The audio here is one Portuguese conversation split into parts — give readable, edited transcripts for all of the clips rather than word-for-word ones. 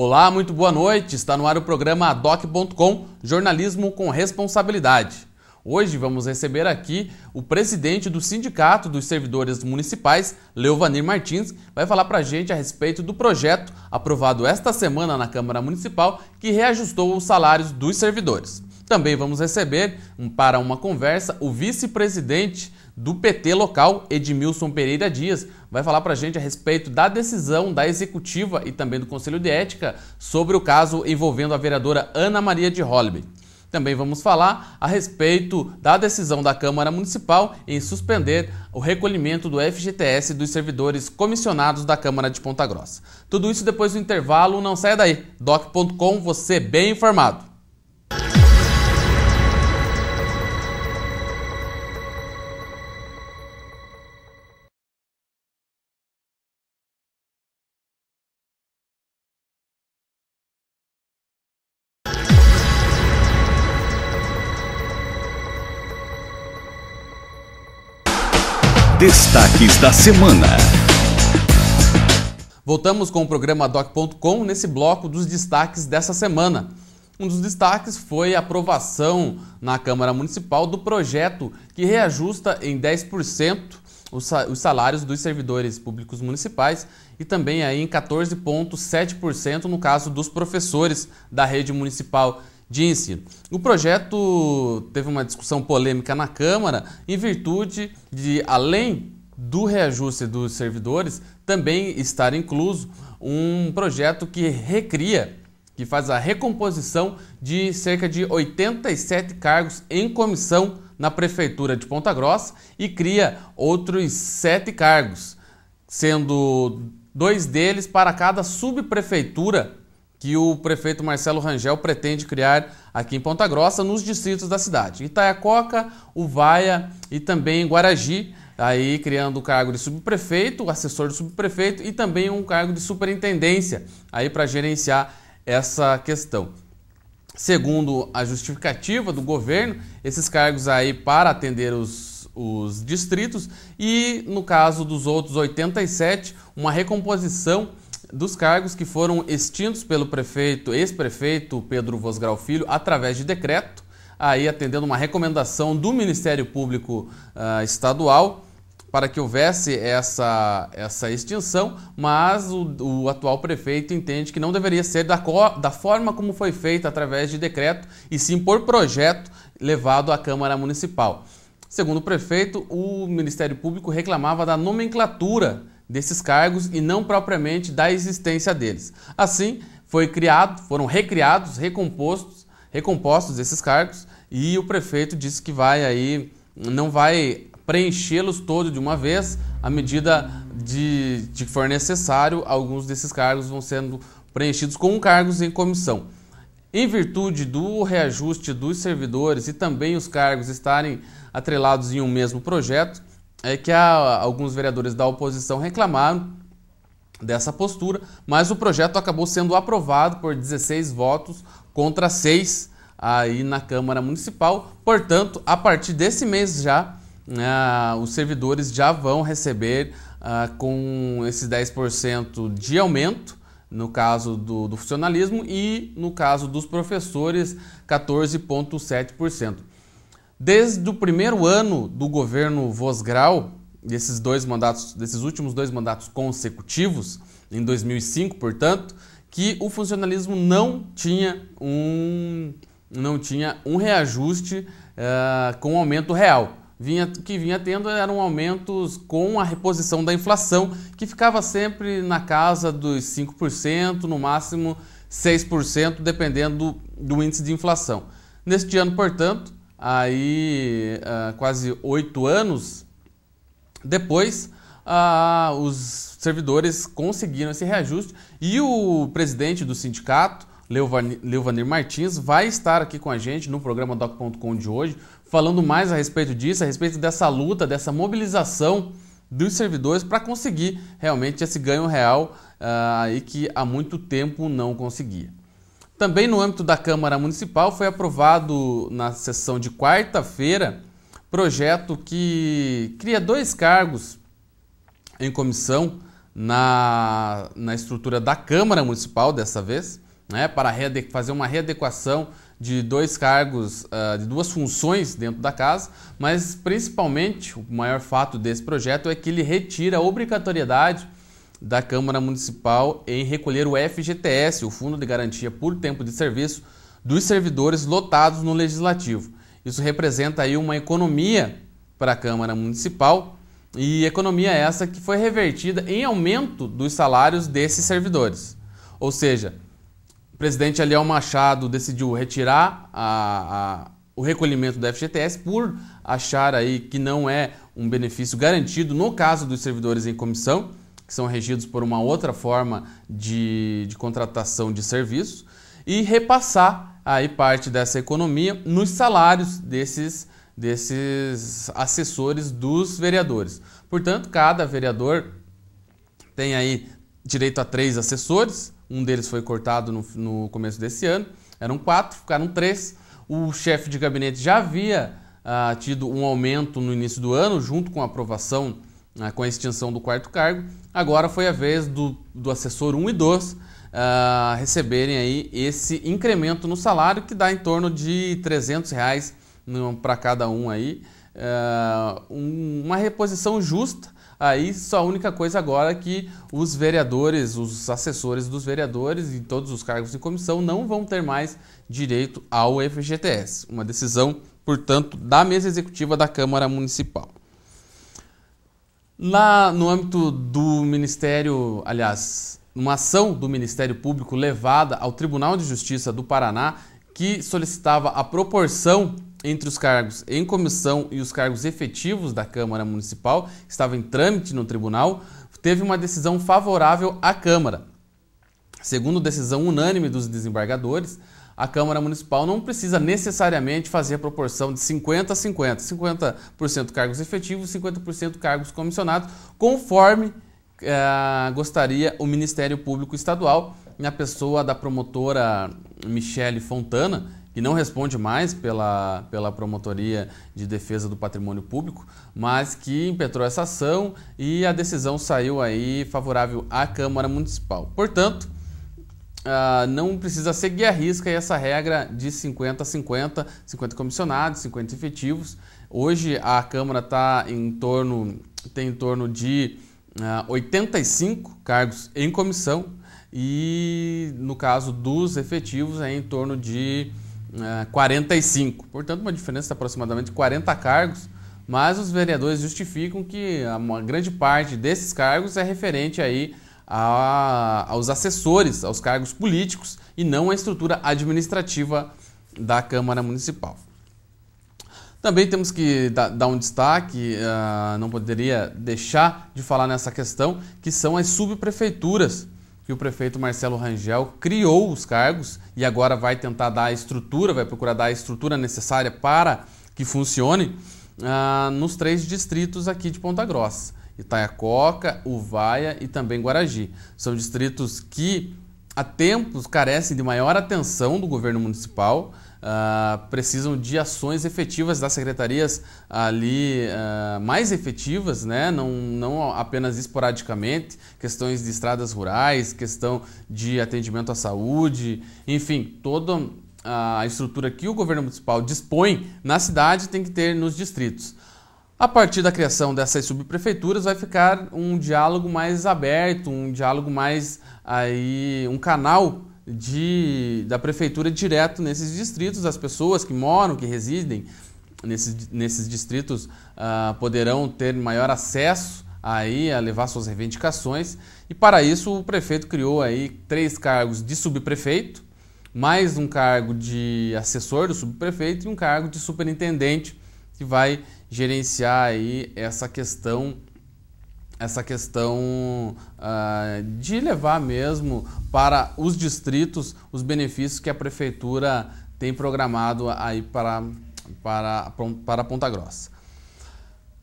Olá, muito boa noite. Está no ar o programa Doc.com, jornalismo com responsabilidade. Hoje vamos receber aqui o presidente do Sindicato dos Servidores Municipais, Leovanir Martins, vai falar para a gente a respeito do projeto aprovado esta semana na Câmara Municipal que reajustou os salários dos servidores. Também vamos receber para uma conversa o vice-presidente do PT local, Edmilson Pereira Dias, vai falar para a gente a respeito da decisão da Executiva e também do Conselho de Ética sobre o caso envolvendo a vereadora Ana Maria de Holliday. Também vamos falar a respeito da decisão da Câmara Municipal em suspender o recolhimento do FGTS dos servidores comissionados da Câmara de Ponta Grossa. Tudo isso depois do intervalo, não saia daí. Doc.com, você bem informado. Destaques da semana. Voltamos com o programa Doc.com nesse bloco dos destaques dessa semana. Um dos destaques foi a aprovação na Câmara Municipal do projeto que reajusta em 10% os salários dos servidores públicos municipais e também aí em 14,7% no caso dos professores da rede municipal de ensino. O projeto teve uma discussão polêmica na Câmara em virtude de, além do reajuste dos servidores, também estar incluso um projeto que faz a recomposição de cerca de 87 cargos em comissão na Prefeitura de Ponta Grossa e cria outros 7 cargos, sendo 2 deles para cada subprefeitura que o prefeito Marcelo Rangel pretende criar aqui em Ponta Grossa, nos distritos da cidade. Itaiacoca, Uvaia e também Guaragi, aí criando o cargo de subprefeito, assessor do subprefeito e também um cargo de superintendência aí para gerenciar essa questão. Segundo a justificativa do governo, esses cargos aí para atender os distritos e, no caso dos outros 87, uma recomposição dos cargos que foram extintos pelo ex-prefeito Pedro Vosgrau Filho através de decreto, aí atendendo uma recomendação do Ministério Público Estadual para que houvesse essa extinção, mas o atual prefeito entende que não deveria ser da forma como foi feita através de decreto e sim por projeto levado à Câmara Municipal. Segundo o prefeito, o Ministério Público reclamava da nomenclatura desses cargos e não propriamente da existência deles. Assim, foram recriados, recompostos esses cargos e o prefeito disse que não vai preenchê-los todos de uma vez, à medida de que for necessário, alguns desses cargos vão sendo preenchidos com cargos em comissão. Em virtude do reajuste dos servidores e também os cargos estarem atrelados em um mesmo projeto, é que alguns vereadores da oposição reclamaram dessa postura, mas o projeto acabou sendo aprovado por 16 votos contra 6 aí na Câmara Municipal. Portanto, a partir desse mês já, os servidores já vão receber com esses 10% de aumento, no caso do funcionalismo, e no caso dos professores, 14,7%. Desde o primeiro ano do governo Vosgrau, desses últimos 2 mandatos consecutivos, em 2005, portanto, que o funcionalismo não tinha um reajuste com aumento real. O que vinha tendo eram aumentos com a reposição da inflação, que ficava sempre na casa dos 5%, no máximo 6%, dependendo do índice de inflação. Neste ano, portanto, aí quase 8 anos depois, os servidores conseguiram esse reajuste e o presidente do sindicato, Leovanir Martins, vai estar aqui com a gente no programa Doc.com de hoje, falando mais a respeito disso, a respeito dessa luta, dessa mobilização dos servidores para conseguir realmente esse ganho real aí que há muito tempo não conseguia. Também no âmbito da Câmara Municipal foi aprovado na sessão de quarta-feira projeto que cria 2 cargos em comissão na estrutura da Câmara Municipal dessa vez, né, para fazer uma readequação de dois cargos, de duas funções dentro da casa, mas principalmente o maior fato desse projeto é que ele retira a obrigatoriedade da Câmara Municipal em recolher o FGTS, o Fundo de Garantia por Tempo de Serviço, dos servidores lotados no Legislativo. Isso representa aí uma economia para a Câmara Municipal, e economia essa que foi revertida em aumento dos salários desses servidores. Ou seja, o presidente Aliel Machado decidiu retirar o recolhimento do FGTS por achar aí que não é um benefício garantido no caso dos servidores em comissão, que são regidos por uma outra forma de contratação de serviço, e repassar aí parte dessa economia nos salários desses assessores dos vereadores. Portanto, cada vereador tem aí direito a 3 assessores, um deles foi cortado no começo desse ano, eram 4, ficaram 3. O chefe de gabinete já havia tido um aumento no início do ano, junto com a aprovação, com a extinção do 4º cargo. Agora foi a vez do assessor 1 e 2 receberem aí esse incremento no salário, que dá em torno de R$300 para cada um aí, uma reposição justa. Aí só a única coisa agora é que os vereadores, os assessores dos vereadores e todos os cargos de comissão não vão ter mais direito ao FGTS. Uma decisão, portanto, da mesa executiva da Câmara Municipal. Lá no âmbito do Ministério, aliás, uma ação do Ministério Público levada ao Tribunal de Justiça do Paraná, que solicitava a proporção entre os cargos em comissão e os cargos efetivos da Câmara Municipal, que estava em trâmite no tribunal, teve uma decisão favorável à Câmara. Segundo decisão unânime dos desembargadores, a Câmara Municipal não precisa necessariamente fazer a proporção de 50 a 50, 50% cargos efetivos, 50% cargos comissionados, conforme gostaria o Ministério Público Estadual, na pessoa da promotora Michele Fontana, que não responde mais pela Promotoria de Defesa do Patrimônio Público, mas que impetrou essa ação e a decisão saiu aí favorável à Câmara Municipal. Portanto, não precisa seguir à risca essa regra de 50 a 50, 50 comissionados, 50 efetivos. Hoje a Câmara tem em torno de 85 cargos em comissão e no caso dos efetivos é em torno de 45, portanto uma diferença de aproximadamente 40 cargos, mas os vereadores justificam que uma grande parte desses cargos é referente aí aos assessores, aos cargos políticos e não à estrutura administrativa da Câmara Municipal. Também temos que dar um destaque, não poderia deixar de falar nessa questão, que são as subprefeituras, que o prefeito Marcelo Rangel criou os cargos e agora vai tentar dar a estrutura, vai procurar dar a estrutura necessária para que funcione nos 3 distritos aqui de Ponta Grossa: Itaiacoca, Uvaia e também Guaragi. São distritos que há tempos carecem de maior atenção do governo municipal, precisam de ações efetivas das secretarias ali, mais efetivas, né? Não apenas esporadicamente, questões de estradas rurais, questão de atendimento à saúde, enfim, toda a estrutura que o governo municipal dispõe na cidade tem que ter nos distritos. A partir da criação dessas subprefeituras vai ficar um diálogo mais aberto, um diálogo mais aí, um canal da prefeitura direto nesses distritos. As pessoas que moram, que residem nesses distritos poderão ter maior acesso aí a levar suas reivindicações, e para isso o prefeito criou aí 3 cargos de subprefeito, mais um cargo de assessor do subprefeito e um cargo de superintendente, que vai gerenciar aí essa questão de levar mesmo para os distritos os benefícios que a prefeitura tem programado aí para Ponta Grossa.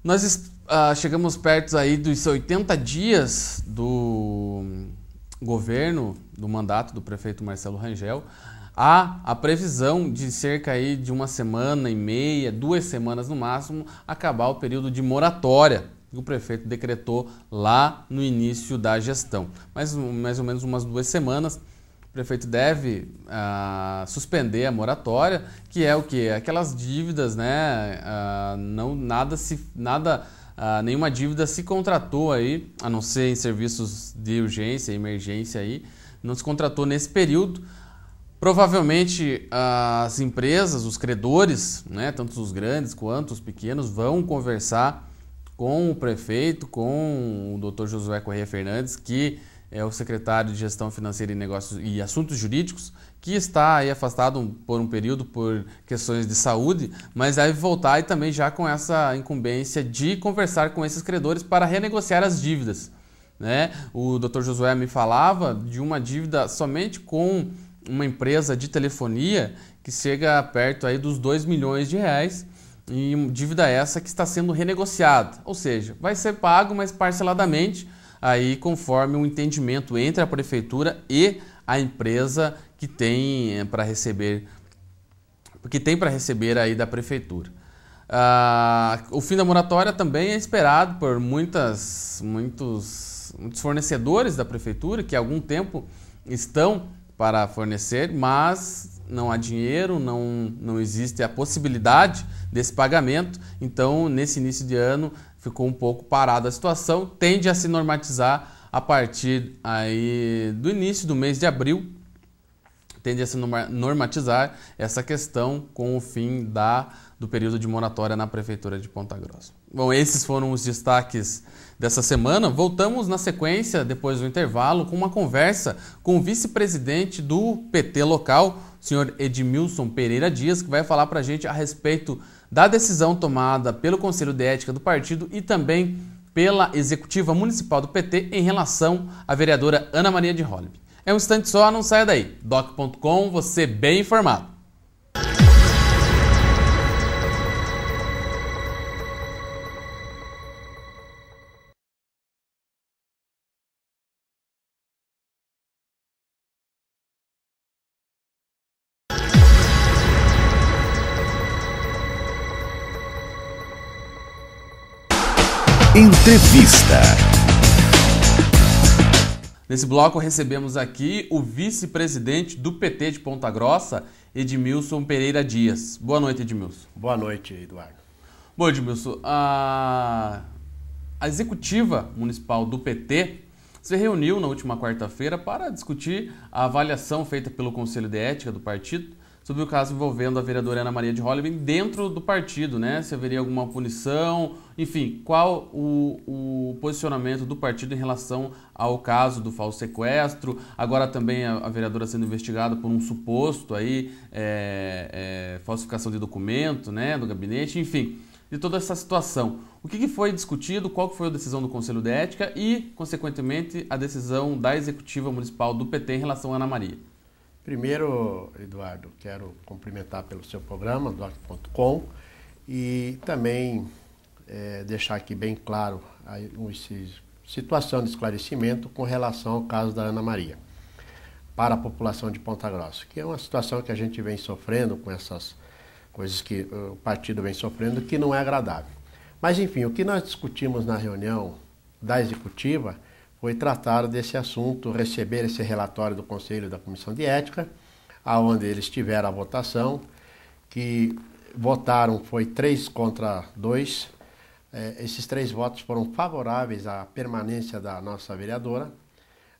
Nós chegamos perto aí dos 80 dias do governo, do mandato do prefeito Marcelo Rangel. Há a previsão de cerca aí de 1 semana e meia, 2 semanas no máximo, acabar o período de moratória que o prefeito decretou lá no início da gestão. Mas mais ou menos umas 2 semanas, o prefeito deve suspender a moratória, que é o quê? Aquelas dívidas, né? Nenhuma dívida se contratou aí, a não ser em serviços de urgência, emergência aí, não se contratou nesse período. Provavelmente as empresas, os credores, né, tanto os grandes quanto os pequenos, vão conversar com o prefeito, com o Dr. Josué Correia Fernandes, que é o secretário de Gestão Financeira e Negócios e Assuntos Jurídicos, que está aí afastado por um período por questões de saúde, mas deve voltar e também já com essa incumbência de conversar com esses credores para renegociar as dívidas, né? O Dr. Josué me falava de uma dívida somente com uma empresa de telefonia que chega perto aí dos R$2 milhões, e dívida essa que está sendo renegociada, ou seja, vai ser pago, mas parceladamente, aí conforme um entendimento entre a prefeitura e a empresa que tem para receber aí da prefeitura. O fim da moratória também é esperado por muitos fornecedores da prefeitura que há algum tempo estão para fornecer, mas não há dinheiro, não existe a possibilidade desse pagamento. Então, nesse início de ano, ficou um pouco parada a situação, tende a se normatizar a partir aí do início do mês de abril, tende a se normatizar essa questão com o fim do período de moratória na Prefeitura de Ponta Grossa. Bom, esses foram os destaques dessa semana. Voltamos na sequência, depois do intervalo, com uma conversa com o vice-presidente do PT local, o senhor Edmilson Pereira Dias, que vai falar para a gente a respeito da decisão tomada pelo Conselho de Ética do partido e também pela Executiva Municipal do PT em relação à vereadora Ana Maria de Hollibe. É um instante só, não saia daí. Doc.com, você bem informado. Entrevista. Nesse bloco recebemos aqui o vice-presidente do PT de Ponta Grossa, Edmilson Pereira Dias. Boa noite, Edmilson. Boa noite, Eduardo. Bom, Edmilson, a Executiva Municipal do PT se reuniu na última quarta-feira para discutir a avaliação feita pelo Conselho de Ética do partido sobre o caso envolvendo a vereadora Ana Maria de Hollibe dentro do partido, né? Se haveria alguma punição, enfim, qual o posicionamento do partido em relação ao caso do falso sequestro, agora também a vereadora sendo investigada por um suposto aí, falsificação de documento, né, do gabinete, enfim, de toda essa situação. O que foi discutido, qual foi a decisão do Conselho de Ética e, consequentemente, a decisão da Executiva Municipal do PT em relação a Ana Maria? Primeiro, Eduardo, quero cumprimentar pelo seu programa, Doc.com, e também deixar aqui bem claro uma situação de esclarecimento com relação ao caso da Ana Maria, para a população de Ponta Grossa, que é uma situação que a gente vem sofrendo com essas coisas que o partido vem sofrendo, que não é agradável. Mas, enfim, o que nós discutimos na reunião da Executiva foi tratar desse assunto, receber esse relatório do Conselho da Comissão de Ética, aonde eles tiveram a votação, que votaram, foi 3 contra 2. Esses 3 votos foram favoráveis à permanência da nossa vereadora,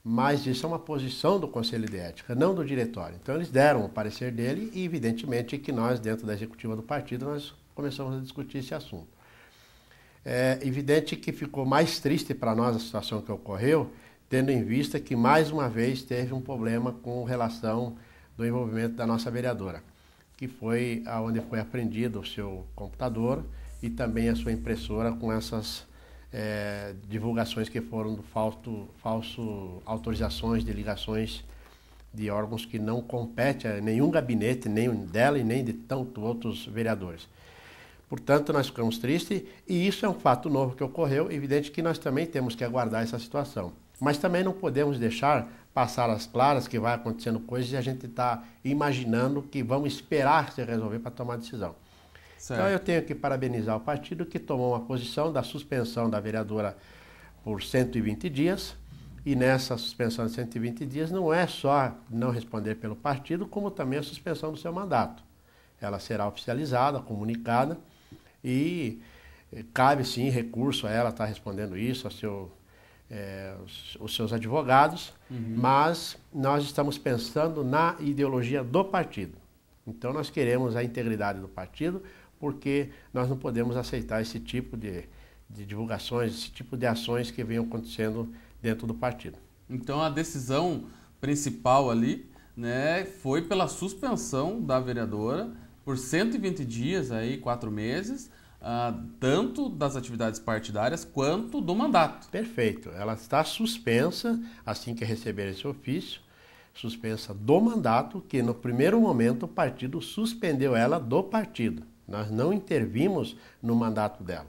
mas isso é uma posição do Conselho de Ética, não do diretório. Então eles deram o parecer dele e evidentemente que nós, dentro da executiva do partido, nós começamos a discutir esse assunto. É evidente que ficou mais triste para nós a situação que ocorreu, tendo em vista que mais uma vez teve um problema com relação do envolvimento da nossa vereadora, que foi onde foi apreendido o seu computador e também a sua impressora com essas divulgações que foram do falso autorizações de ligações de órgãos que não competem a nenhum gabinete, nem dela e nem de tantos outros vereadores. Portanto, nós ficamos tristes e isso é um fato novo que ocorreu. Evidente que nós também temos que aguardar essa situação. Mas também não podemos deixar passar as claras que vai acontecendo coisas e a gente está imaginando que vamos esperar se resolver para tomar decisão. Certo. Então eu tenho que parabenizar o partido que tomou uma posição da suspensão da vereadora por 120 dias, e nessa suspensão de 120 dias não é só não responder pelo partido, como também a suspensão do seu mandato. Ela será oficializada, comunicada, e cabe sim recurso a ela estar respondendo isso, os seus advogados, mas nós estamos pensando na ideologia do partido. Então nós queremos a integridade do partido, porque nós não podemos aceitar esse tipo de divulgações, esse tipo de ações que venham acontecendo dentro do partido. Então a decisão principal ali, né, foi pela suspensão da vereadora por 120 dias, aí, 4 meses, tanto das atividades partidárias quanto do mandato. Perfeito. Ela está suspensa, assim que receber esse ofício, suspensa do mandato, que no primeiro momento o partido suspendeu ela do partido. Nós não intervimos no mandato dela.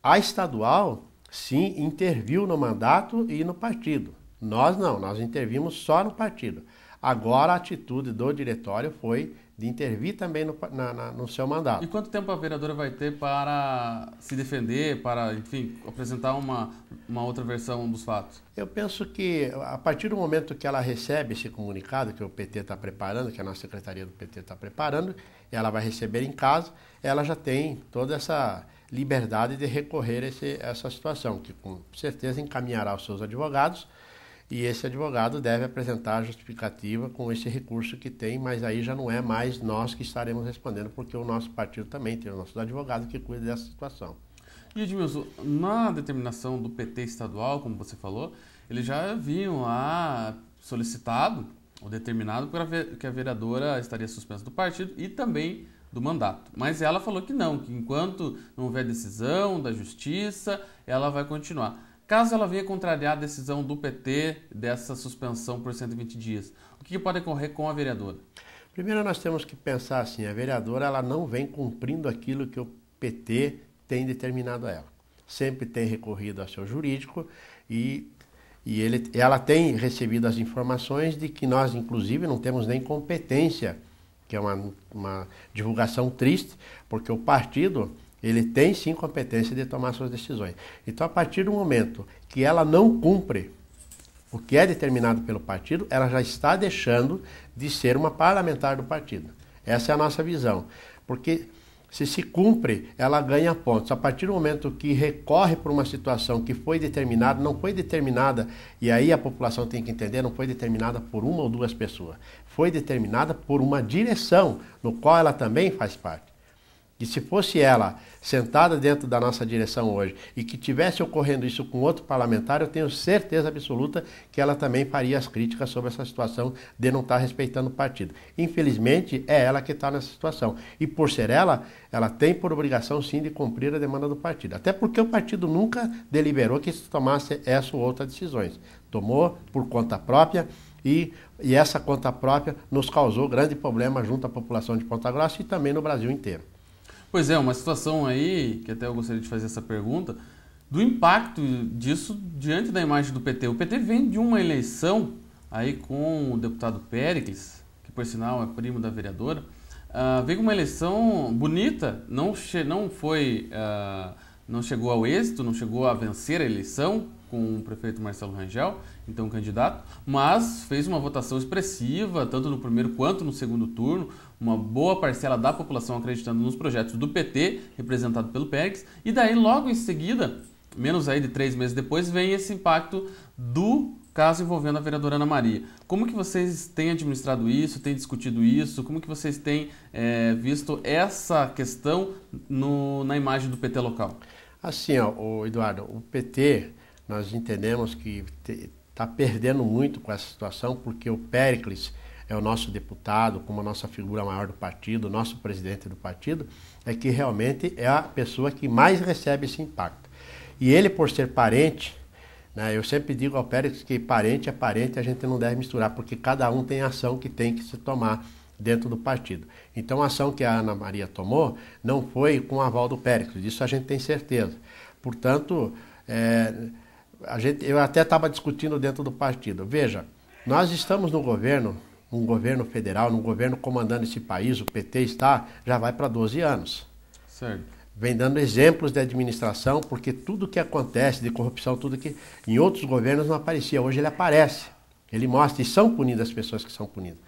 A estadual, sim, interviu no mandato e no partido. Nós não, nós intervimos só no partido. Agora a atitude do diretório foi de intervir também no seu mandato. E quanto tempo a vereadora vai ter para se defender, para, enfim, apresentar uma outra versão dos fatos? Eu penso que a partir do momento que ela recebe esse comunicado que o PT está preparando, que a nossa secretaria do PT está preparando, ela vai receber em casa, ela já tem toda essa liberdade de recorrer a essa situação, que com certeza encaminhará aos seus advogados, e esse advogado deve apresentar a justificativa com esse recurso que tem, mas aí já não é mais nós que estaremos respondendo, porque o nosso partido também tem os nossos advogados que cuidam dessa situação. E Edmilson, na determinação do PT estadual, como você falou, eles já haviam lá solicitado ou determinado que a vereadora estaria suspensa do partido e também do mandato. Mas ela falou que não, que enquanto não houver decisão da justiça, ela vai continuar. Caso ela venha contrariar a decisão do PT dessa suspensão por 120 dias, o que pode ocorrer com a vereadora? Primeiro nós temos que pensar assim, a vereadora ela não vem cumprindo aquilo que o PT tem determinado a ela. Sempre tem recorrido ao seu jurídico e ela tem recebido as informações de que nós, inclusive, não temos nem competência, que é uma divulgação triste, porque o partido ele tem sim competência de tomar suas decisões. Então, a partir do momento que ela não cumpre o que é determinado pelo partido, ela já está deixando de ser uma parlamentar do partido. Essa é a nossa visão. Porque se cumpre, ela ganha pontos. A partir do momento que recorre por uma situação que foi determinada, não foi determinada, e aí a população tem que entender, não foi determinada por uma ou duas pessoas. Foi determinada por uma direção, no qual ela também faz parte. E se fosse ela sentada dentro da nossa direção hoje e que tivesse ocorrendo isso com outro parlamentar, eu tenho certeza absoluta que ela também faria as críticas sobre essa situação de não estar respeitando o partido. Infelizmente, é ela que está nessa situação. E por ser ela tem por obrigação sim de cumprir a demanda do partido. Até porque o partido nunca deliberou que se tomasse essa ou outra decisões. Tomou por conta própria e essa conta própria nos causou grande problema junto à população de Ponta Grossa e também no Brasil inteiro. Pois é, uma situação aí, que até eu gostaria de fazer essa pergunta, do impacto disso diante da imagem do PT. O PT vem de uma eleição aí com o deputado Péricles, que por sinal é primo da vereadora, veio com uma eleição bonita, não chegou ao êxito, não chegou a vencer a eleição com o prefeito Marcelo Rangel, então candidato, mas fez uma votação expressiva, tanto no primeiro quanto no segundo turno, uma boa parcela da população acreditando nos projetos do PT, representado pelo Péricles, e daí logo em seguida, menos aí de 3 meses depois, vem esse impacto do caso envolvendo a vereadora Ana Maria. Como que vocês têm administrado isso, têm discutido isso, como que vocês têm visto essa questão na imagem do PT local? Assim, Eduardo, o PT, nós entendemos que está perdendo muito com essa situação, porque o Péricles é o nosso deputado, como a nossa figura maior do partido, o nosso presidente do partido, é que realmente é a pessoa que mais recebe esse impacto. E ele, por ser parente, né, eu sempre digo ao Péricles que parente é parente, a gente não deve misturar, porque cada um tem ação que tem que se tomar dentro do partido. Então a ação que a Ana Maria tomou não foi com o aval do Péricles, disso a gente tem certeza. Portanto, eu até estava discutindo dentro do partido. Veja, nós estamos no governo num governo federal, num governo comandando esse país, o PT está, já vai para 12 anos. Certo. Vem dando exemplos de administração, porque tudo que acontece de corrupção, tudo que em outros governos não aparecia, hoje ele aparece. Ele mostra, e são punidas as pessoas que são punidas.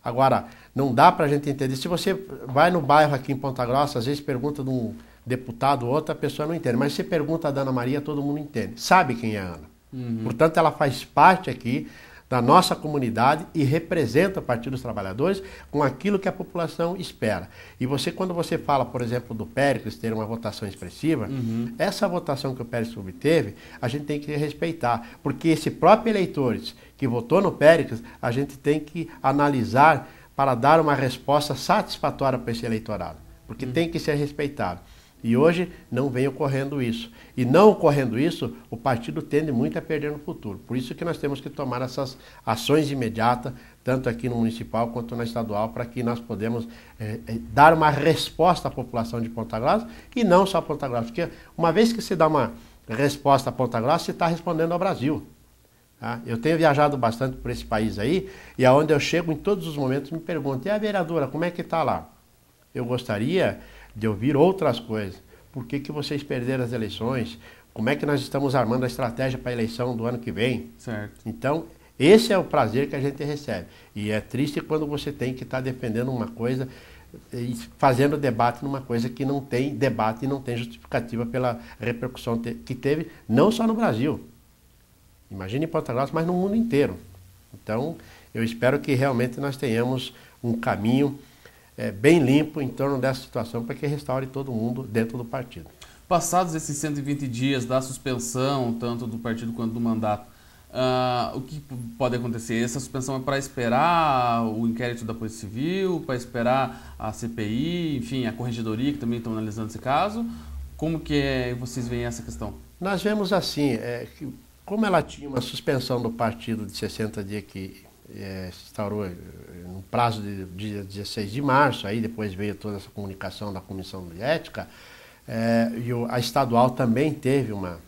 Agora, não dá para a gente entender. Se você vai no bairro aqui em Ponta Grossa, às vezes pergunta de um deputado ou outra, a pessoa não entende. Mas se pergunta da Ana Maria, todo mundo entende. Sabe quem é a Ana. Portanto, ela faz parte aqui da nossa comunidade e representa o Partido dos Trabalhadores com aquilo que a população espera. E você, quando você fala, por exemplo, do Péricles ter uma votação expressiva, essa votação que o Péricles obteve, a gente tem que respeitar, porque esse próprio eleitores que votou no Péricles, a gente tem que analisar para dar uma resposta satisfatória para esse eleitorado, porque tem que ser respeitado. E hoje não vem ocorrendo isso. E não ocorrendo isso, o partido tende muito a perder no futuro. Por isso que nós temos que tomar essas ações imediatas, tanto aqui no municipal quanto na estadual, para que nós podemos dar uma resposta à população de Ponta Grossa, e não só a Ponta Grossa. Porque uma vez que se dá uma resposta a Ponta Grossa, você está respondendo ao Brasil. Tá? Eu tenho viajado bastante por esse país aí, e aonde eu chego, em todos os momentos, me perguntam: e a vereadora, como é que está lá? Eu gostaria de ouvir outras coisas. Por que vocês perderam as eleições? Como é que nós estamos armando a estratégia para a eleição do ano que vem? Certo. Então, esse é o prazer que a gente recebe. E é triste quando você tem que estar defendendo uma coisa e fazendo debate numa coisa que não tem debate e não tem justificativa pela repercussão que teve, não só no Brasil. Imagine em Ponta Grossa, mas no mundo inteiro. Então, eu espero que realmente nós tenhamos um caminho bem limpo em torno dessa situação para que restaure todo mundo dentro do partido. Passados esses 120 dias da suspensão, tanto do partido quanto do mandato, o que pode acontecer? Essa suspensão é para esperar o inquérito da Polícia Civil, para esperar a CPI, enfim, a Corregedoria, que também estão analisando esse caso? Como que vocês veem essa questão? Nós vemos assim, que como ela tinha uma suspensão do partido de 60 dias que se instaurou no prazo de dia 16 de março, aí depois veio toda essa comunicação da Comissão de Ética, e a estadual também teve uma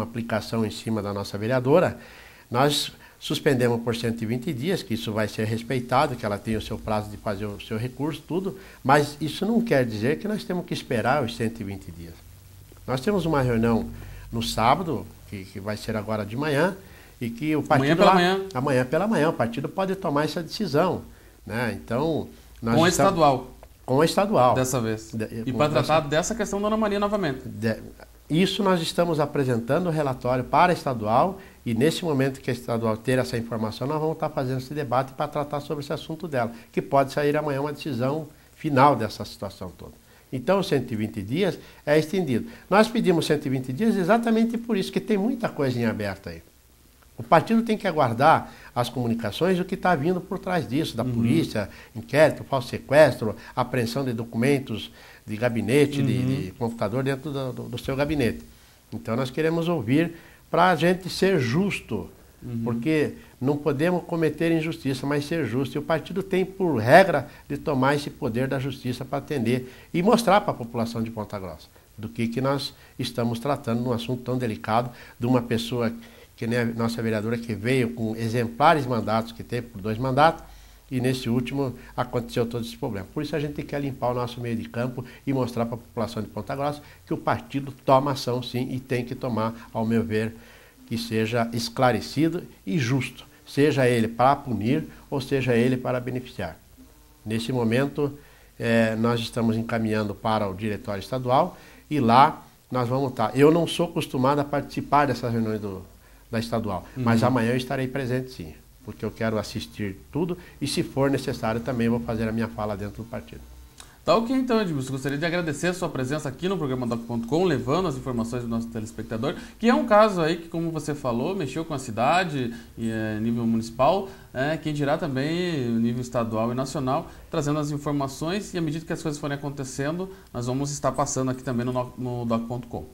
aplicação em cima da nossa vereadora. Nós suspendemos por 120 dias, que isso vai ser respeitado, que ela tem o seu prazo de fazer o seu recurso, tudo, mas isso não quer dizer que nós temos que esperar os 120 dias. Nós temos uma reunião no sábado, que vai ser agora de manhã, e que o partido amanhã pela manhã o partido pode tomar essa decisão, né? Então, nós com a estadual. Com a estadual. Dessa vez. E para tratar dessa questão da Ana Maria novamente. Isso nós estamos apresentando o relatório para a estadual, e nesse momento que a estadual ter essa informação, nós vamos estar fazendo esse debate para tratar sobre esse assunto dela, que pode sair amanhã uma decisão final dessa situação toda. Então, os 120 dias é estendido. Nós pedimos 120 dias exatamente por isso, que tem muita coisa em aberto aí. O partido tem que aguardar as comunicações do que está vindo por trás disso, da polícia, inquérito, falso sequestro, apreensão de documentos de gabinete, de computador dentro do seu gabinete. Então nós queremos ouvir para a gente ser justo, porque não podemos cometer injustiça, mas ser justo. E o partido tem por regra de tomar esse poder da justiça para atender e mostrar para a população de Ponta Grossa do que nós estamos tratando num assunto tão delicado, de uma pessoa que nem a nossa vereadora, que veio com exemplares mandatos, que teve por 2 mandatos, e nesse último aconteceu todo esse problema. Por isso a gente quer limpar o nosso meio de campo e mostrar para a população de Ponta Grossa que o partido toma ação sim, e tem que tomar, ao meu ver, que seja esclarecido e justo, seja ele para punir ou seja ele para beneficiar. Nesse momento, nós estamos encaminhando para o diretório estadual e lá nós vamos estar. Eu não sou acostumado a participar dessas reuniões da estadual, mas amanhã eu estarei presente sim, porque eu quero assistir tudo e, se for necessário, também vou fazer a minha fala dentro do partido. Tá ok, então, Edmilson. Gostaria de agradecer a sua presença aqui no programa Doc.com, levando as informações do nosso telespectador, que é um caso aí que, como você falou, mexeu com a cidade, nível municipal, quem dirá também nível estadual e nacional, trazendo as informações, e à medida que as coisas forem acontecendo, nós vamos estar passando aqui também no Doc.com.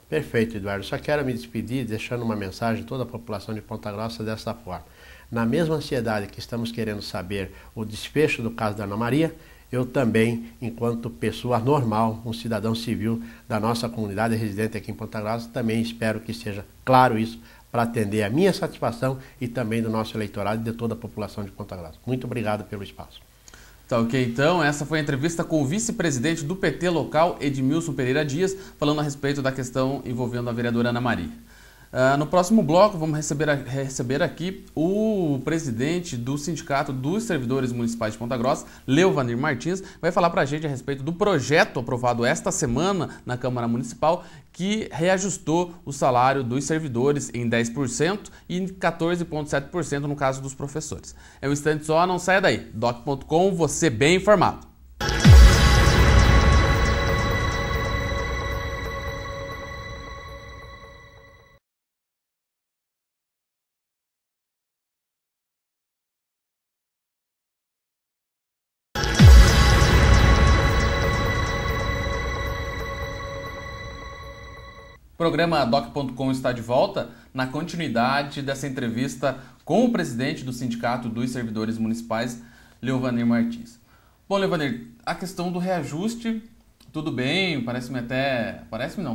Perfeito, Eduardo. Só quero me despedir deixando uma mensagem a toda a população de Ponta Grossa dessa forma. Na mesma ansiedade que estamos querendo saber o desfecho do caso da Ana Maria, eu também, enquanto pessoa normal, um cidadão civil da nossa comunidade residente aqui em Ponta Grossa, também espero que seja claro isso para atender a minha satisfação e também do nosso eleitorado e de toda a população de Ponta Grossa. Muito obrigado pelo espaço. Tá ok, então essa foi a entrevista com o vice-presidente do PT local, Edmilson Pereira Dias, falando a respeito da questão envolvendo a vereadora Ana Maria. No próximo bloco, vamos receber aqui o presidente do Sindicato dos Servidores Municipais de Ponta Grossa, Leuvanir Martins, vai falar para a gente a respeito do projeto aprovado esta semana na Câmara Municipal, que reajustou o salário dos servidores em 10% e em 14,7% no caso dos professores. É um instante só, não saia daí. Doc.com, você bem informado. O programa Doc.com está de volta na continuidade dessa entrevista com o presidente do Sindicato dos Servidores Municipais, Leuvanir Martins. Bom, Leuvanir, a questão do reajuste, tudo bem,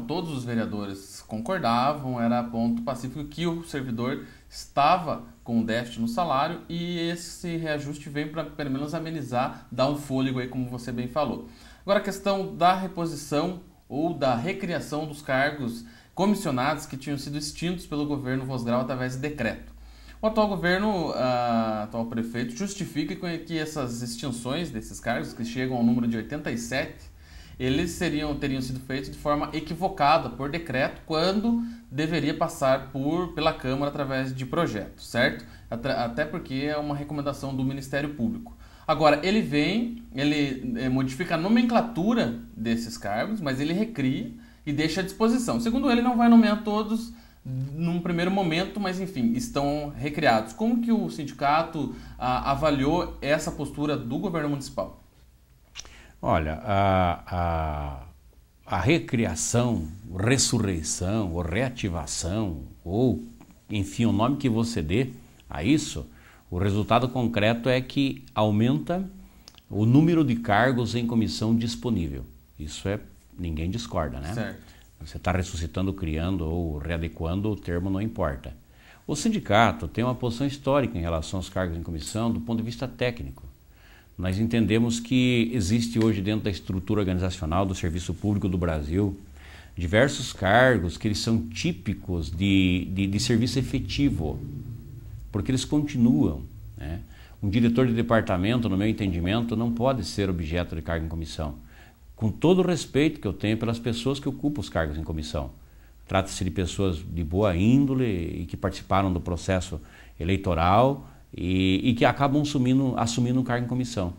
todos os vereadores concordavam, era ponto pacífico que o servidor estava com déficit no salário e esse reajuste vem para pelo menos amenizar, dar um fôlego aí, como você bem falou. Agora a questão da reposição ou da recriação dos cargos comissionados que tinham sido extintos pelo governo Vosgrau através de decreto. O atual governo, atual prefeito, justifica que essas extinções desses cargos, que chegam ao número de 87, eles teriam sido feitos de forma equivocada por decreto, quando deveria passar pela Câmara através de projeto, certo? Até porque é uma recomendação do Ministério Público. Agora, ele modifica a nomenclatura desses cargos, mas ele recria e deixa à disposição. Segundo ele, não vai nomear todos num primeiro momento, mas enfim, estão recriados. Como que o sindicato avaliou essa postura do governo municipal? Olha, a recriação, ressurreição, ou reativação, ou enfim, o nome que você dê a isso, o resultado concreto é que aumenta o número de cargos em comissão disponível. Isso ninguém discorda, né? Certo. Você está ressuscitando, criando ou readequando, o termo não importa. O sindicato tem uma posição histórica em relação aos cargos em comissão do ponto de vista técnico. Nós entendemos que existe hoje dentro da estrutura organizacional do Serviço Público do Brasil diversos cargos que eles são típicos de serviço efetivo, porque eles continuam, né? Um diretor de departamento, no meu entendimento, não pode ser objeto de cargo em comissão, com todo o respeito que eu tenho pelas pessoas que ocupam os cargos em comissão. Trata-se de pessoas de boa índole e que participaram do processo eleitoral e que acabam assumindo um cargo em comissão.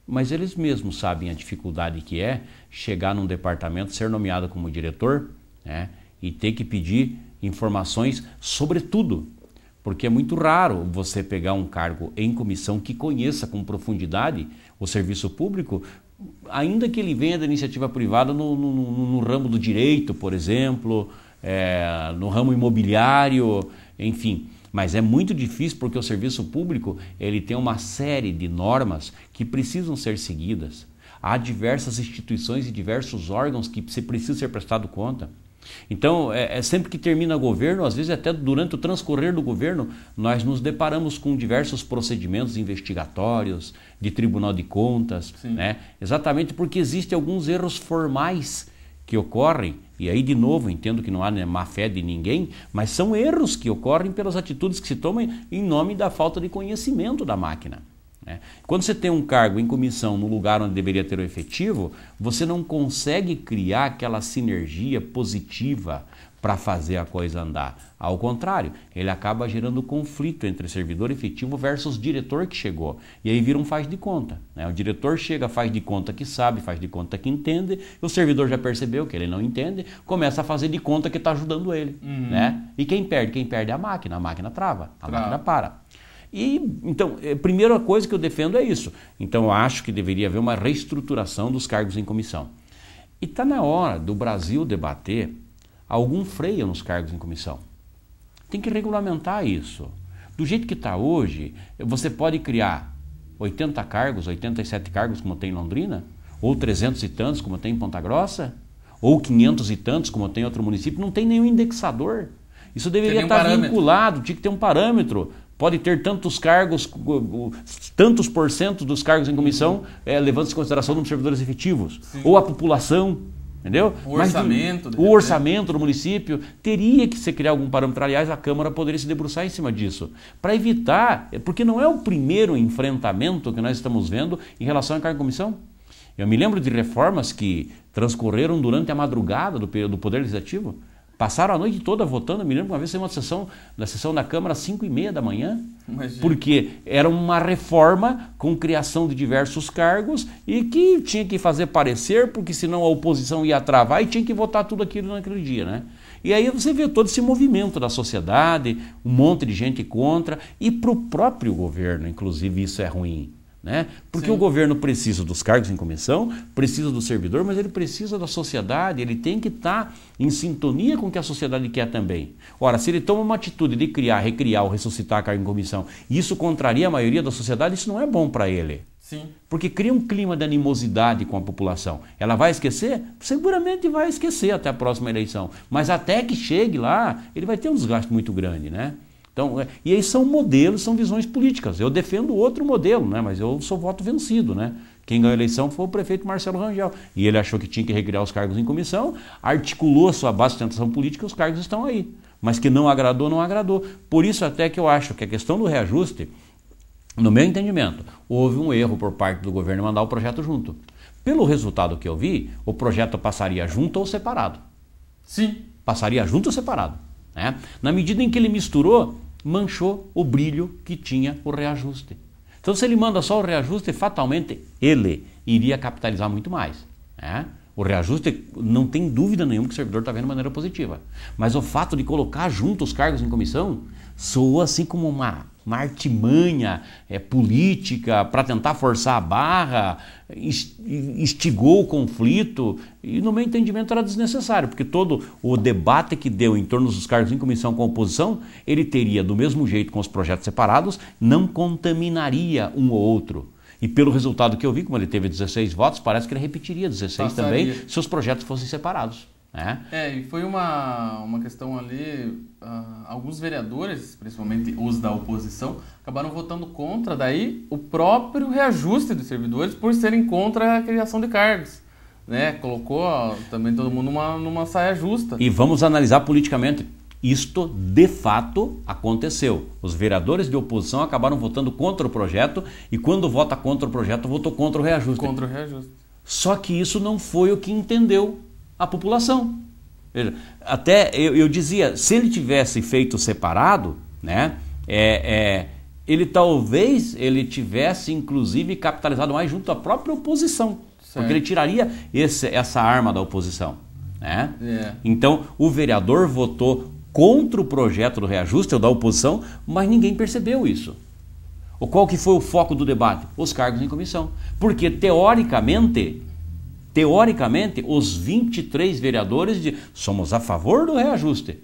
Mas eles mesmos sabem a dificuldade que é chegar num departamento, ser nomeado como diretor, né, e ter que pedir informações sobre tudo. Porque é muito raro você pegar um cargo em comissão que conheça com profundidade o serviço público, ainda que ele venha da iniciativa privada no ramo do direito, por exemplo, no ramo imobiliário, enfim. Mas é muito difícil porque o serviço público ele tem uma série de normas que precisam ser seguidas. Há diversas instituições e diversos órgãos que precisam ser prestado conta. Então, sempre que termina o governo, às vezes até durante o transcorrer do governo, nós nos deparamos com diversos procedimentos investigatórios, de Tribunal de Contas, né? Exatamente porque existem alguns erros formais que ocorrem, e aí de novo entendo que não há má fé de ninguém, mas são erros que ocorrem pelas atitudes que se tomam em nome da falta de conhecimento da máquina. Quando você tem um cargo em comissão no lugar onde deveria ter o efetivo, você não consegue criar aquela sinergia positiva para fazer a coisa andar. Ao contrário, ele acaba gerando conflito entre servidor efetivo versus diretor que chegou. E aí vira um faz de conta, né? O diretor chega, faz de conta que sabe, faz de conta que entende, e o servidor já percebeu que ele não entende, começa a fazer de conta que está ajudando ele. Né? E quem perde? Quem perde é a máquina trava, a máquina para. E, então, a primeira coisa que eu defendo é isso. Então, eu acho que deveria haver uma reestruturação dos cargos em comissão. E está na hora do Brasil debater algum freio nos cargos em comissão. Tem que regulamentar isso. Do jeito que está hoje, você pode criar 80 cargos, 87 cargos, como tem em Londrina, ou 300 e tantos, como tem em Ponta Grossa, ou 500 e tantos, como tem em outro município, não tem nenhum indexador. Isso deveria estar vinculado, tinha que ter um parâmetro. Pode ter tantos cargos, tantos % dos cargos em comissão, levando-se em consideração dos servidores efetivos. Sim. Ou a população, entendeu? O orçamento. O orçamento do município teria que se criar algum parâmetro. Aliás, a Câmara poderia se debruçar em cima disso. Para evitar, porque não é o primeiro enfrentamento que nós estamos vendo em relação a cargo em comissão. Eu me lembro de reformas que transcorreram durante a madrugada do Poder Legislativo. Passaram a noite toda votando. Eu me lembro que uma vez teve uma sessão da Câmara às 5h30 da manhã. Imagina. Porque era uma reforma com criação de diversos cargos e que tinha que fazer parecer, porque senão a oposição ia travar e tinha que votar tudo aquilo naquele dia, né? E aí você vê todo esse movimento da sociedade, um monte de gente contra, e para o próprio governo, inclusive, isso é ruim. Né? Porque Sim. O governo precisa dos cargos em comissão, precisa do servidor, mas ele precisa da sociedade, ele tem que estar em sintonia com o que a sociedade quer também. Ora, se ele toma uma atitude de criar, recriar ou ressuscitar cargo em comissão, e isso contraria a maioria da sociedade, isso não é bom para ele. Sim. Porque cria um clima de animosidade com a população. Ela vai esquecer? Seguramente vai esquecer até a próxima eleição. Mas até que chegue lá, ele vai ter um desgaste muito grande, né? Então, e aí são modelos, são visões políticas. Eu defendo outro modelo, né? Mas eu sou voto vencido, né? Quem ganhou a eleição foi o prefeito Marcelo Rangel. E ele achou que tinha que recriar os cargos em comissão, articulou a sua base de sustentação política e os cargos estão aí. Mas que não agradou, não agradou. Por isso até que eu acho que a questão do reajuste, no meu entendimento, houve um erro por parte do governo mandar o projeto junto. Pelo resultado que eu vi, o projeto passaria junto ou separado. Sim. Passaria junto ou separado. Né? Na medida em que ele misturou, manchou o brilho que tinha o reajuste. Então, se ele manda só o reajuste, fatalmente ele iria capitalizar muito mais. Né? O reajuste, não tem dúvida nenhuma que o servidor está vendo de maneira positiva. Mas o fato de colocar junto os cargos em comissão soou assim como uma artimanha política para tentar forçar a barra, instigou o conflito e, no meu entendimento, era desnecessário, porque todo o debate que deu em torno dos cargos em comissão com a oposição, ele teria, do mesmo jeito com os projetos separados, não contaminaria um ou outro. E pelo resultado que eu vi, como ele teve 16 votos, parece que ele repetiria 16 também, se os projetos fossem separados. E foi uma questão ali, alguns vereadores, principalmente os da oposição, acabaram votando contra daí o próprio reajuste dos servidores por serem contra a criação de cargos. Né? Colocou também todo mundo numa saia justa. E vamos analisar politicamente. Isto, de fato, aconteceu. Os vereadores de oposição acabaram votando contra o projeto e quando vota contra o projeto, votou contra o reajuste. Contra o reajuste. Só que isso não foi o que entendeu a população. Veja, até eu dizia, se ele tivesse feito separado, né, ele talvez tivesse inclusive capitalizado mais junto à própria oposição, certo. Porque ele tiraria essa arma da oposição. Né? Então o vereador votou contra o projeto do reajuste ou da oposição, mas ninguém percebeu isso. Qual que foi o foco do debate? Os cargos em comissão. Porque teoricamente, os 23 vereadores somos a favor do reajuste.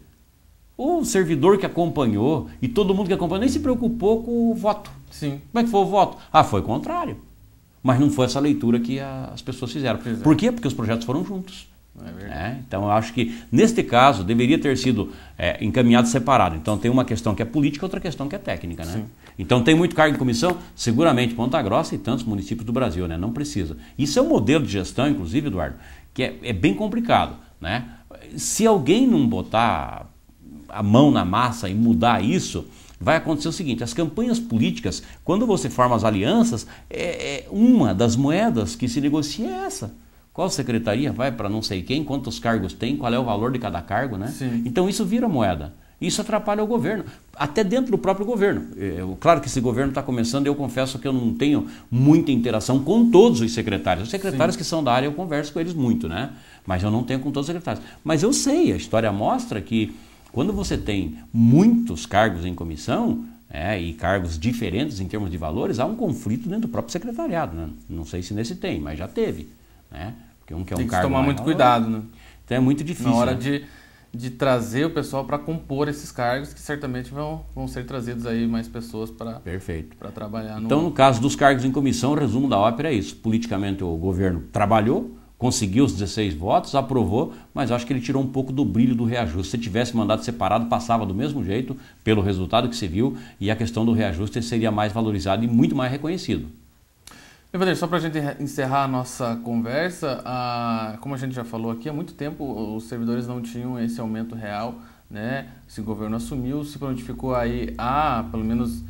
O servidor que acompanhou e todo mundo que acompanhou nem se preocupou com o voto. Sim. Como é que foi o voto? Foi contrário. Mas não foi essa leitura que as pessoas fizeram. Exato. Por quê? Porque os projetos foram juntos. Então eu acho que neste caso deveria ter sido encaminhado separado. Então tem uma questão que é política e outra questão que é técnica, né? Então tem muito cargo em comissão, seguramente Ponta Grossa e tantos municípios do Brasil, né? Não precisa. Isso é um modelo de gestão, inclusive, Eduardo, que é bem complicado, né? Se alguém não botar a mão na massa e mudar isso, vai acontecer o seguinte: as campanhas políticas, quando você forma as alianças, uma das moedas que se negocia é essa. Qual secretaria vai para não sei quem, quantos cargos tem, qual é o valor de cada cargo, né? Sim. Então isso vira moeda. Isso atrapalha o governo, até dentro do próprio governo. Claro que esse governo está começando, eu confesso que eu não tenho muita interação com todos os secretários. Os secretários Sim. que são da área, eu converso com eles muito, né? Mas eu não tenho com todos os secretários. Mas eu sei, a história mostra que quando você tem muitos cargos em comissão, e cargos diferentes em termos de valores, há um conflito dentro do próprio secretariado, né? Não sei se nesse tem, mas já teve, né? Porque um que é um tem que cargo tomar muito cuidado, né? Então é muito difícil. Na hora de trazer o pessoal para compor esses cargos, que certamente vão ser trazidos aí mais pessoas para trabalhar. Então, no caso dos cargos em comissão, o resumo da ópera é isso. Politicamente o governo trabalhou, conseguiu os 16 votos, aprovou, mas acho que ele tirou um pouco do brilho do reajuste. Se tivesse mandado separado, passava do mesmo jeito, pelo resultado que se viu, e a questão do reajuste seria mais valorizado e muito mais reconhecido. Evander, só para a gente encerrar a nossa conversa, como a gente já falou aqui, há muito tempo os servidores não tinham esse aumento real, né? Esse governo assumiu, se prontificou aí pelo menos,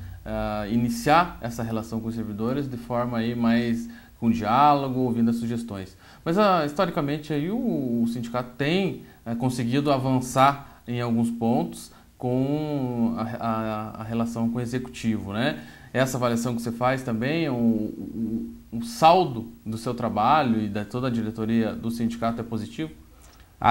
iniciar essa relação com os servidores de forma aí mais com diálogo, ouvindo as sugestões. Mas historicamente aí o sindicato tem conseguido avançar em alguns pontos com a relação com o executivo, né? Essa avaliação que você faz também, o saldo do seu trabalho e de toda a diretoria do sindicato é positivo?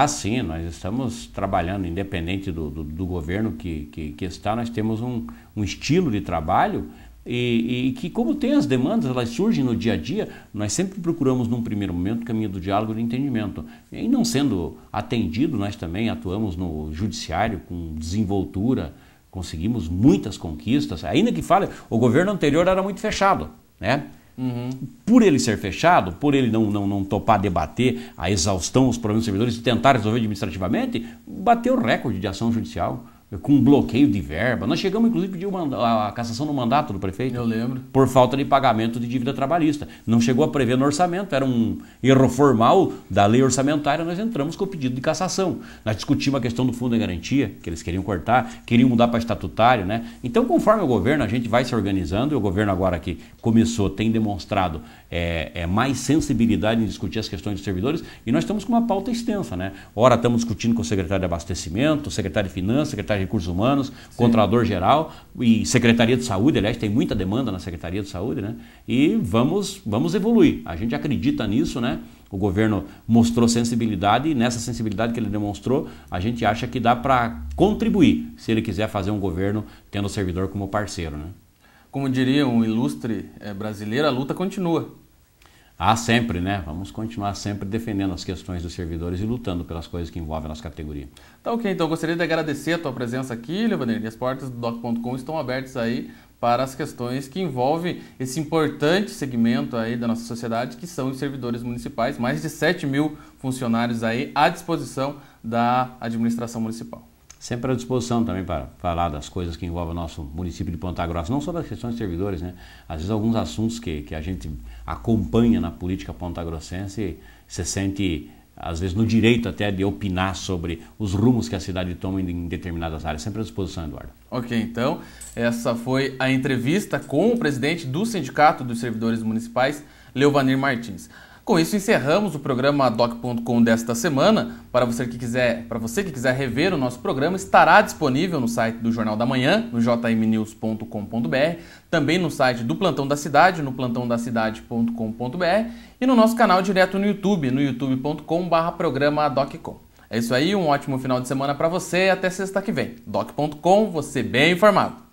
Sim, nós estamos trabalhando, independente do governo que está, nós temos um estilo de trabalho e que, como tem as demandas, elas surgem no dia a dia, nós sempre procuramos, num primeiro momento, o caminho do diálogo e do entendimento. E não sendo atendido, nós também atuamos no judiciário com desenvoltura, conseguimos muitas conquistas, ainda que fale, o governo anterior era muito fechado, né? Uhum. Por ele ser fechado, por ele não topar debater a exaustão, os problemas dos servidores e tentar resolver administrativamente, bateu o recorde de ação judicial, com um bloqueio de verba. Nós chegamos, inclusive, a pedir a cassação do mandato do prefeito. Eu lembro. Por falta de pagamento de dívida trabalhista. Não chegou a prever no orçamento, era um erro formal da lei orçamentária, nós entramos com o pedido de cassação. Nós discutimos a questão do fundo de garantia, que eles queriam cortar, queriam mudar para estatutário, né? Então, conforme o governo, a gente vai se organizando, e o governo agora que começou tem demonstrado mais sensibilidade em discutir as questões dos servidores, e nós estamos com uma pauta extensa, né? Ora, estamos discutindo com o secretário de Abastecimento, o secretário de Finanças, secretário de Recursos Humanos, Controlador-Geral e Secretaria de Saúde. Aliás, tem muita demanda na Secretaria de Saúde, né? E vamos evoluir. A gente acredita nisso, né? O governo mostrou sensibilidade e nessa sensibilidade que ele demonstrou, a gente acha que dá para contribuir, se ele quiser fazer um governo tendo o servidor como parceiro, né? Como diria um ilustre brasileiro, a luta continua. Sempre, né? Vamos continuar sempre defendendo as questões dos servidores e lutando pelas coisas que envolvem a nossa categoria. Tá ok, então eu gostaria de agradecer a tua presença aqui, Levanir, e as portas do doc.com estão abertas aí para as questões que envolvem esse importante segmento aí da nossa sociedade, que são os servidores municipais, mais de 7 mil funcionários aí à disposição da administração municipal. Sempre à disposição também para falar das coisas que envolvem o nosso município de Ponta Grossa, não só das questões de servidores, né? Às vezes alguns assuntos que a gente acompanha na política pontagrossense, se sente, às vezes, no direito até de opinar sobre os rumos que a cidade toma em determinadas áreas. Sempre à disposição, Eduardo. Ok, então, essa foi a entrevista com o presidente do Sindicato dos Servidores Municipais, Leovanir Martins. Com isso, encerramos o programa doc.com desta semana. Para você que quiser rever o nosso programa, estará disponível no site do Jornal da Manhã, no jmnews.com.br, também no site do Plantão da Cidade, no plantãodacidade.com.br e no nosso canal direto no YouTube, no youtube.com/programa doccom. É isso aí, um ótimo final de semana para você e até sexta que vem. doc.com, você bem informado.